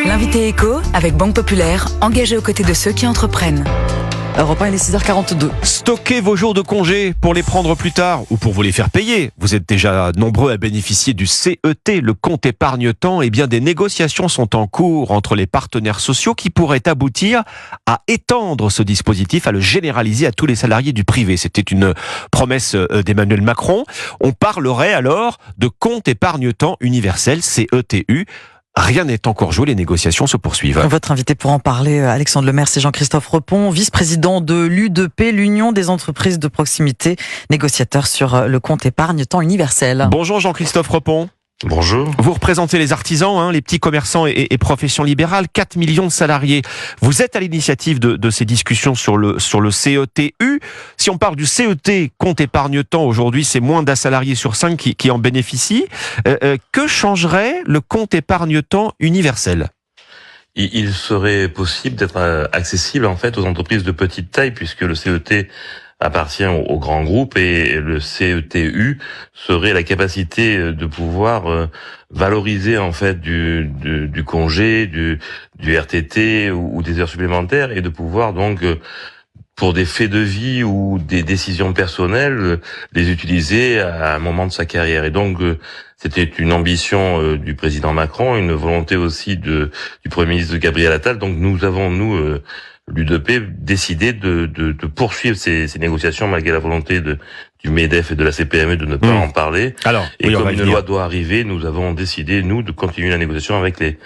L'invité éco avec Banque Populaire, engagé aux côtés de ceux qui entreprennent. Europe 1, il est 6h42. Stockez vos jours de congé pour les prendre plus tard ou pour vous les faire payer. Vous êtes déjà nombreux à bénéficier du CET, le compte épargne-temps. Eh bien, des négociations sont en cours entre les partenaires sociaux qui pourraient aboutir à étendre ce dispositif, à le généraliser à tous les salariés du privé. C'était une promesse d'Emmanuel Macron. On parlerait alors de compte épargne-temps universel, CETU. Rien n'est encore joué, les négociations se poursuivent. Votre invité pour en parler, Alexandre Lemaire, c'est Jean-Christophe Repon, vice-président de l'U2P, l'Union des entreprises de proximité, négociateur sur le compte épargne-temps universel. Bonjour Jean-Christophe Repon. Bonjour. Vous représentez les artisans, les petits commerçants et professions libérales, 4 millions de salariés. Vous êtes à l'initiative de ces discussions sur le CETU. Si on parle du CET, compte épargne-temps, aujourd'hui, c'est moins d'un salarié sur 5 qui en bénéficie. Que changerait le compte épargne-temps universel ? Il serait possible d'être accessible en fait aux entreprises de petite taille, puisque le CET appartient aux grands groupes, et le CETU serait la capacité de pouvoir valoriser en fait du congé, du RTT ou des heures supplémentaires, et de pouvoir donc pour des faits de vie ou des décisions personnelles, les utiliser à un moment de sa carrière. Et donc, c'était une ambition du président Macron, une volonté aussi du Premier ministre Gabriel Attal. Donc, nous avons, l'U2P, décidé de poursuivre ces négociations malgré la volonté du MEDEF et de la CPME de ne pas en parler. Alors, et comme une loi doit arriver, nous avons décidé, de continuer la négociation avec les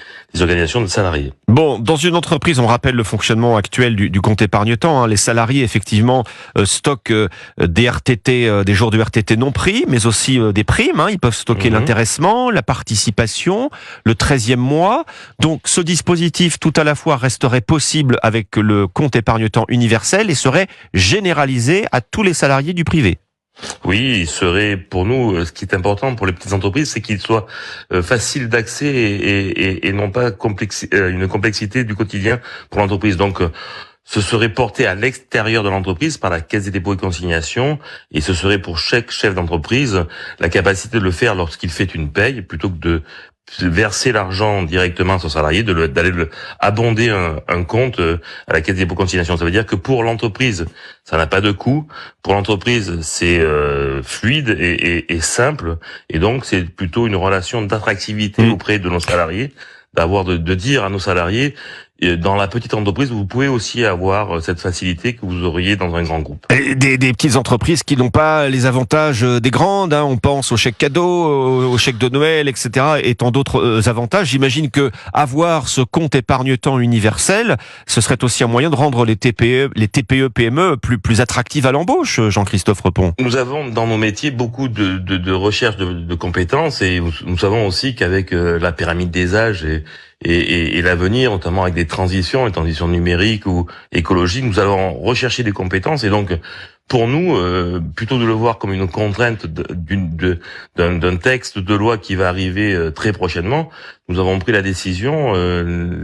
organisations de salariés. Bon, dans une entreprise, on rappelle le fonctionnement actuel du compte épargne-temps. Les salariés, effectivement, stockent des RTT, des jours de RTT non pris, mais aussi des primes. Ils peuvent stocker l'intéressement, la participation, le 13e mois. Donc, ce dispositif, tout à la fois, resterait possible avec le compte épargne-temps universel et serait généralisé à tous les salariés du privé. Oui, il serait pour nous, ce qui est important pour les petites entreprises, c'est qu'il soit facile d'accès et non pas une complexité du quotidien pour l'entreprise. Donc, ce serait porté à l'extérieur de l'entreprise par la Caisse des dépôts et consignations, et ce serait pour chaque chef d'entreprise la capacité de le faire lorsqu'il fait une paye, plutôt que de verser l'argent directement à son salarié, d'aller abonder un compte à la Caisse des dépôts et consignations. Ça veut dire que pour l'entreprise, ça n'a pas de coût. Pour l'entreprise, c'est fluide et simple. Et donc, c'est plutôt une relation d'attractivité auprès de nos salariés, de dire à nos salariés, dans la petite entreprise, vous pouvez aussi avoir cette facilité que vous auriez dans un grand groupe. Et des petites entreprises qui n'ont pas les avantages des grandes, on pense aux chèques cadeaux, aux chèques de Noël, etc., et tant d'autres avantages. J'imagine que avoir ce compte épargne-temps universel, ce serait aussi un moyen de rendre les TPE, PME plus attractives à l'embauche, Jean-Christophe Repon. Nous avons dans nos métiers beaucoup de recherche de compétences, et nous savons aussi qu'avec la pyramide des âges et l'avenir, notamment avec des transitions, les transitions numériques ou écologiques, nous allons rechercher des compétences. Et donc, pour nous, plutôt de le voir comme une contrainte d'un texte de loi qui va arriver très prochainement, nous avons pris la décision,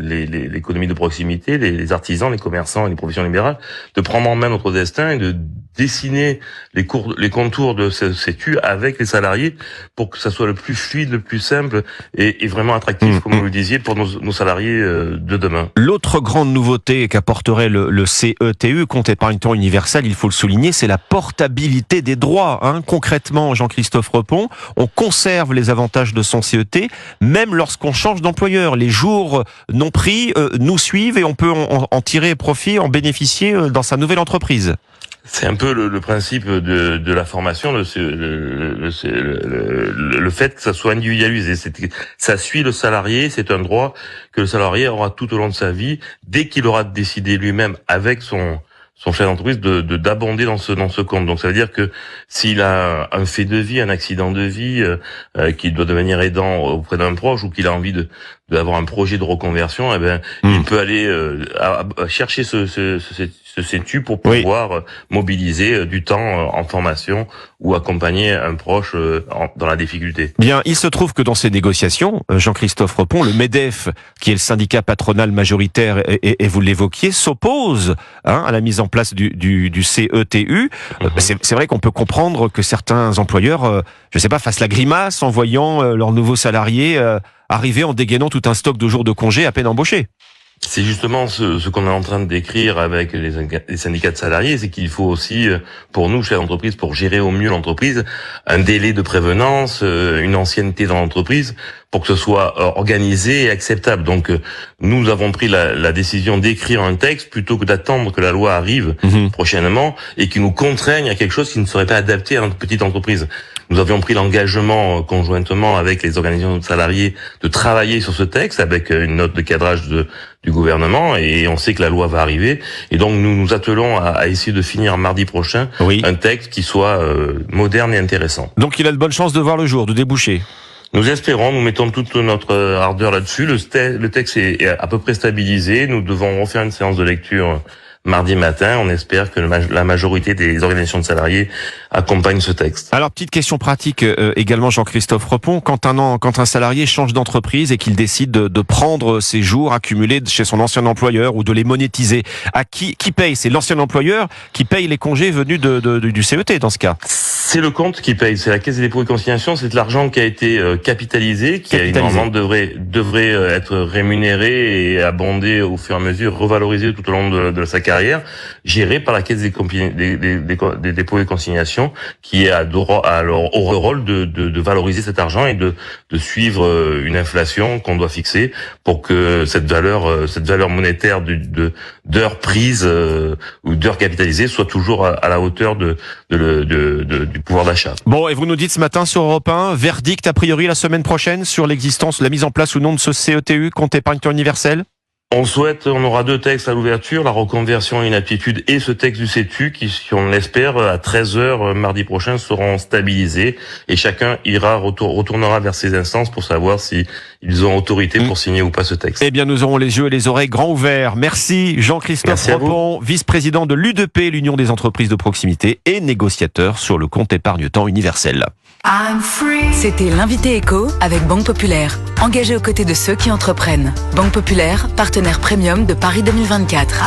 l'économie de proximité, les artisans, les commerçants et les professions libérales, de prendre en main notre destin et de dessiner les contours de ce CETU avec les salariés pour que ça soit le plus fluide, le plus simple et vraiment attractif, comme vous le disiez, pour nos salariés de demain. L'autre grande nouveauté qu'apporterait le CETU, compte épargne-temps universel, il faut le souligner, c'est la portabilité des droits. Concrètement, Jean-Christophe Repon, on conserve les avantages de son CET, même lorsqu'on change d'employeur. Les jours non pris nous suivent et on peut en tirer profit, en bénéficier dans sa nouvelle entreprise. C'est un peu le principe de la formation, le fait que ça soit individualisé. Ça suit le salarié, c'est un droit que le salarié aura tout au long de sa vie, dès qu'il aura décidé lui-même avec son chef d'entreprise d'abonder dans ce compte. Donc ça veut dire que s'il a un fait de vie, un accident de vie, qu'il doit devenir aidant auprès d'un proche, ou qu'il a envie d'avoir un projet de reconversion, il peut aller chercher ce CETU pour pouvoir mobiliser du temps en formation ou accompagner un proche dans la difficulté. Bien, il se trouve que dans ces négociations, Jean-Christophe Repon, le MEDEF, qui est le syndicat patronal majoritaire, et vous l'évoquiez, s'oppose à la mise en place du CETU. C'est vrai qu'on peut comprendre que certains employeurs, fassent la grimace en voyant leurs nouveaux salariés arriver en dégainant tout un stock de jours de congé à peine embauchés. C'est justement ce qu'on est en train de décrire avec les syndicats de salariés, c'est qu'il faut aussi, pour nous, chefs d'entreprise, pour gérer au mieux l'entreprise, un délai de prévenance, une ancienneté dans l'entreprise, pour que ce soit organisé et acceptable. Donc, nous avons pris la décision d'écrire un texte plutôt que d'attendre que la loi arrive prochainement et qui nous contraigne à quelque chose qui ne serait pas adapté à notre petite entreprise. Nous avions pris l'engagement conjointement avec les organisations de salariés de travailler sur ce texte avec une note de cadrage du gouvernement, et on sait que la loi va arriver, et donc nous nous attelons à essayer de finir mardi prochain un texte qui soit moderne et intéressant. Donc il a de bonnes chances de voir le jour, de déboucher. Nous espérons, nous mettons toute notre ardeur là-dessus. Le texte est à peu près stabilisé. Nous devons refaire une séance de lecture mardi matin. On espère que la majorité des organisations de salariés accompagnent ce texte. Alors, petite question pratique également, Jean-Christophe Repon. Quand un salarié change d'entreprise et qu'il décide de prendre ses jours accumulés chez son ancien employeur ou de les monétiser, à qui paye? C'est l'ancien employeur qui paye les congés venus du CET dans ce cas? C'est le compte qui paye, c'est la Caisse des dépôts et consignations, c'est de l'argent qui a été capitalisé, qui normalement devrait être rémunéré et abondé au fur et à mesure, revalorisé tout au long de sa carrière, géré par la Caisse des dépôts et consignations, qui a au rôle de valoriser cet argent et de suivre une inflation qu'on doit fixer pour que cette valeur monétaire d'heures prises ou d'heures capitalisées soit toujours à la hauteur du pouvoir d'achat. Bon, et vous nous dites ce matin sur Europe 1, verdict a priori la semaine prochaine sur l'existence, la mise en place ou non de ce CETU, compte épargne-temps universel? On aura 2 textes à l'ouverture, la reconversion et inaptitude, et ce texte du CETU qui, si on l'espère, à 13h mardi prochain seront stabilisés, et chacun retournera vers ses instances pour savoir si ils ont autorité pour signer ou pas ce texte. Eh bien, nous aurons les yeux et les oreilles grands ouverts. Merci Jean-Christophe Repon, vice-président de l'UDP, l'Union des entreprises de proximité, et négociateur sur le compte épargne-temps universel. C'était l'invité éco avec Banque Populaire, engagé aux côtés de ceux qui entreprennent. Banque Populaire, partenaire premium de Paris 2024.